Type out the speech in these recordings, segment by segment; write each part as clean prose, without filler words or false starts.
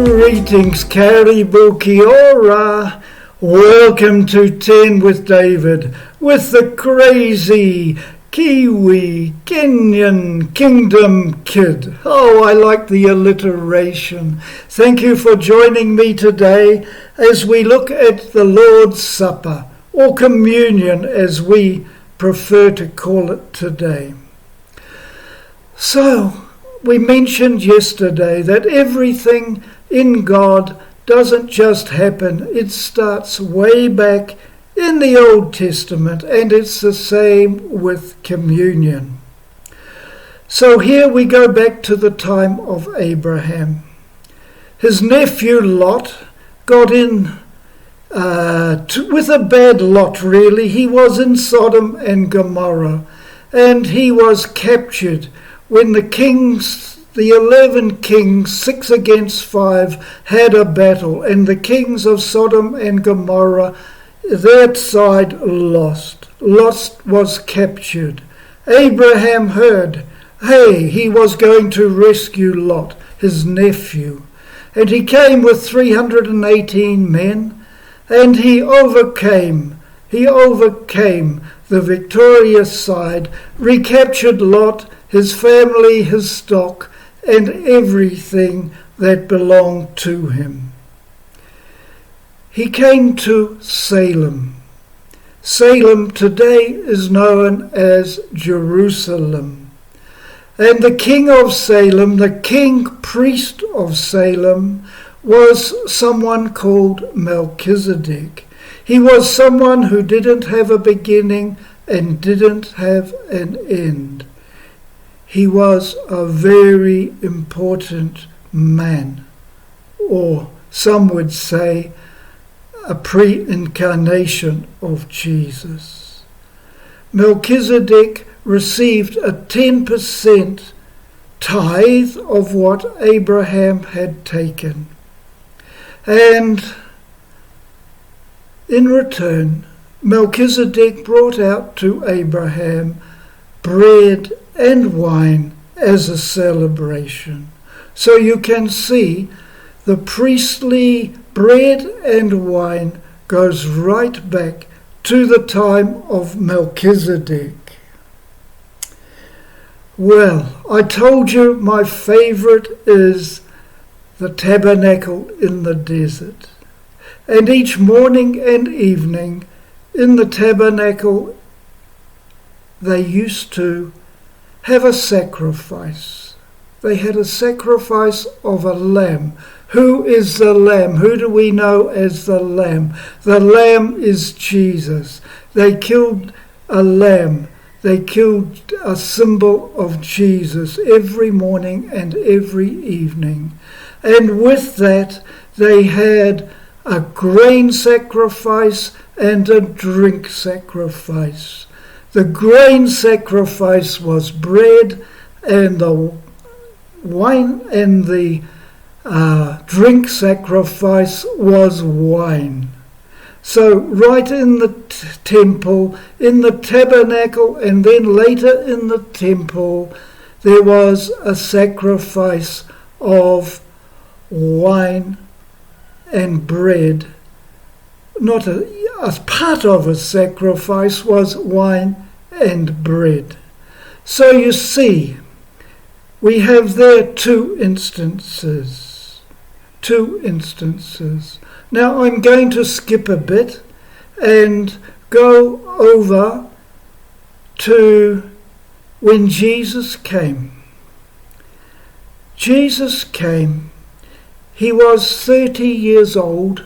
Greetings, Karibu Kiora. Welcome to 10 with David, with the crazy Kiwi Kenyan Kingdom Kid. Oh, I like the alliteration. Thank you for joining me today as we look at the Lord's Supper, or communion as we prefer to call it today. So, we mentioned yesterday that everything in God doesn't just happen. It starts way back in the Old Testament, and it's the same with communion. So here we go back to the time of Abraham. His nephew Lot got in with a bad lot, really. He was in Sodom and Gomorrah, and he was captured when the 11 kings, 6 against 5, had a battle, and the kings of Sodom and Gomorrah, that side lost. Lot was captured. Abraham heard, he was going to rescue Lot, his nephew. And he came with 318 men, and he overcame the victorious side, recaptured Lot, his family, his stock, and everything that belonged to him. He came to Salem. Salem today is known as Jerusalem. And the king of Salem, the king priest of Salem, was someone called Melchizedek. He was someone who didn't have a beginning and didn't have an end. He was a very important man, or some would say a pre-incarnation of Jesus. Melchizedek received a 10% tithe of what Abraham had taken. And in return, Melchizedek brought out to Abraham bread and wine as a celebration. So you can see the priestly bread and wine goes right back to the time of Melchizedek. Well, I told you my favorite is the tabernacle in the desert. And each morning and evening in the tabernacle they used to have a sacrifice. They had a sacrifice of a lamb. Who is the lamb? Who do we know as the lamb? The lamb is Jesus. They killed a lamb. They killed a symbol of Jesus every morning and every evening. And with that, they had a grain sacrifice and a drink sacrifice. The grain sacrifice was bread, and the wine and the drink sacrifice was wine. So right in the temple, in the tabernacle, and then later in the temple, there was a sacrifice of wine and bread. Not a part of a sacrifice was wine and bread. So you see, we have there two instances. Now I'm going to skip a bit and go over to when Jesus came. Jesus came. He was 30 years old,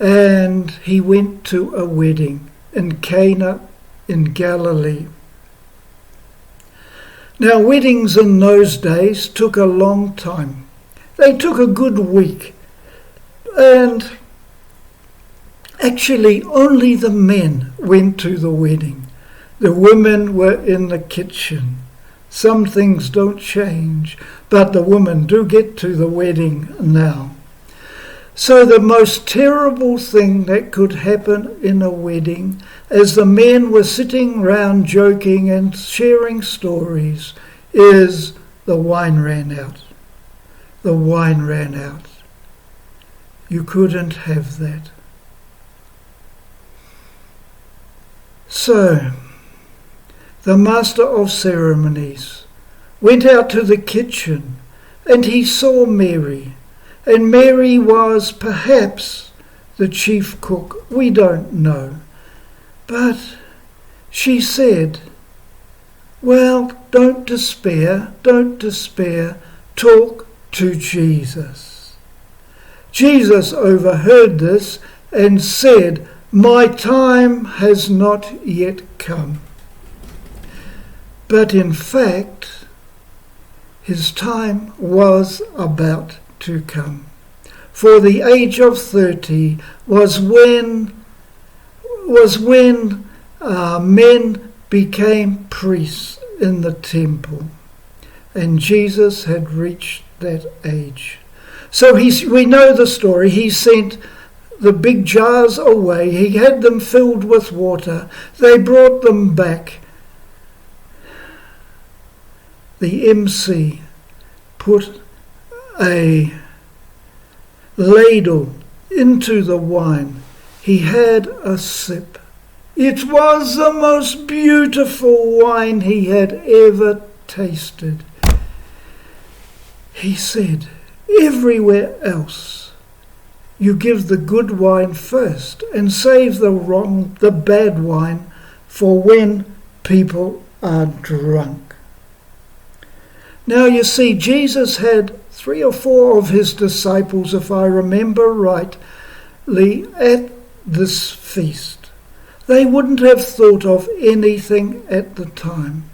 and he went to a wedding in Cana in Galilee. Now, weddings in those days took a long time. They took a good week. And actually, only the men went to the wedding. The women were in the kitchen. Some things don't change, but the women do get to the wedding now. So the most terrible thing that could happen in a wedding, as the men were sitting round joking and sharing stories, is the wine ran out. The wine ran out. You couldn't have that. So, the master of ceremonies went out to the kitchen, and he saw Mary. And Mary was perhaps the chief cook. We don't know. But she said, "Well, don't despair, talk to Jesus." Jesus overheard this and said, "My time has not yet come." But in fact, his time was about to come. For the age of 30 was when men became priests in the temple, and Jesus had reached that age. So we know the story. He sent the big jars away. He had them filled with water. They brought them back. The MC put a ladle into the wine. He had a sip. It was the most beautiful wine he had ever tasted. He said, "Everywhere else, you give the good wine first and save the bad wine for when people are drunk." Now you see, Jesus had 3 or 4 of his disciples, if I remember rightly, at this feast. They wouldn't have thought of anything at the time.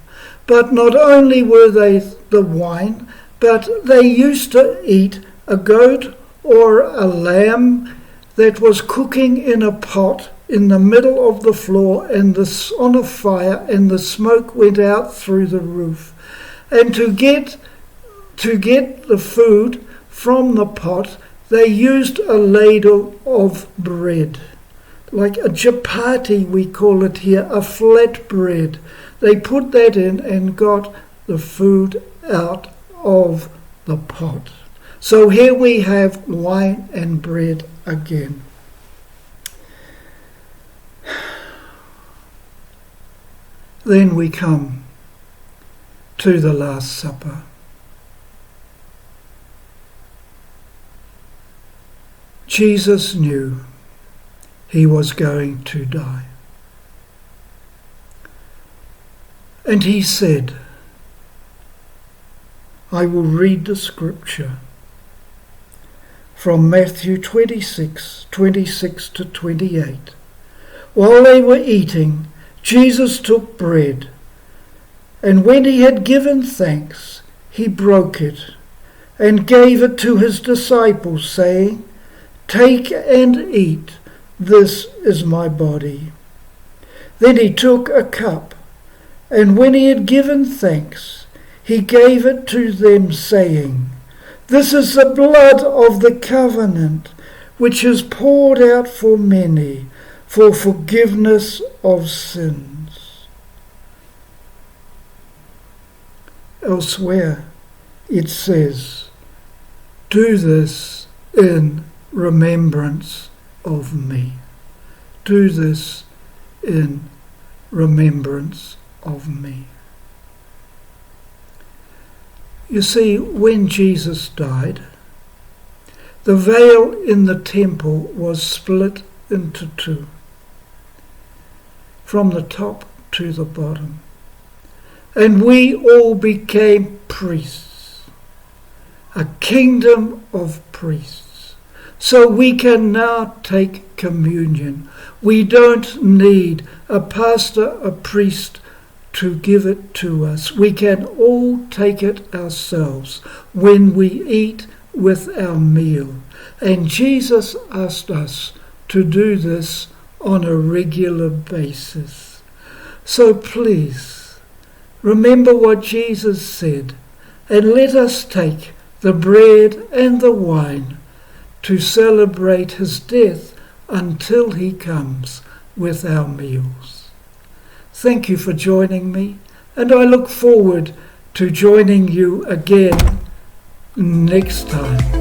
But not only were they the wine, but they used to eat a goat or a lamb that was cooking in a pot in the middle of the floor and on a fire, and the smoke went out through the roof. And to get the food from the pot, they used a ladle of bread, like a chapati we call it here, a flat bread. They put that in and got the food out of the pot. So here we have wine and bread again. Then we come to the Last Supper. Jesus knew he was going to die. And he said, I will read the scripture from Matthew 26 to 28. While they were eating, Jesus took bread, and when he had given thanks, he broke it and gave it to his disciples, saying, "Take and eat, this is my body." Then he took a cup, and when he had given thanks, he gave it to them, saying, "This is the blood of the covenant, which is poured out for many for forgiveness of sins." Elsewhere it says, "Do this in remembrance of me." Do this in remembrance of me. You see, when Jesus died, the veil in the temple was split into two, from the top to the bottom. And we all became priests, a kingdom of priests. So we can now take communion. We don't need a pastor, a priest to give it to us. We can all take it ourselves when we eat with our meal. And Jesus asked us to do this on a regular basis. So please, remember what Jesus said, and let us take the bread and the wine to celebrate his death until he comes with our meals. Thank you for joining me, and I look forward to joining you again next time.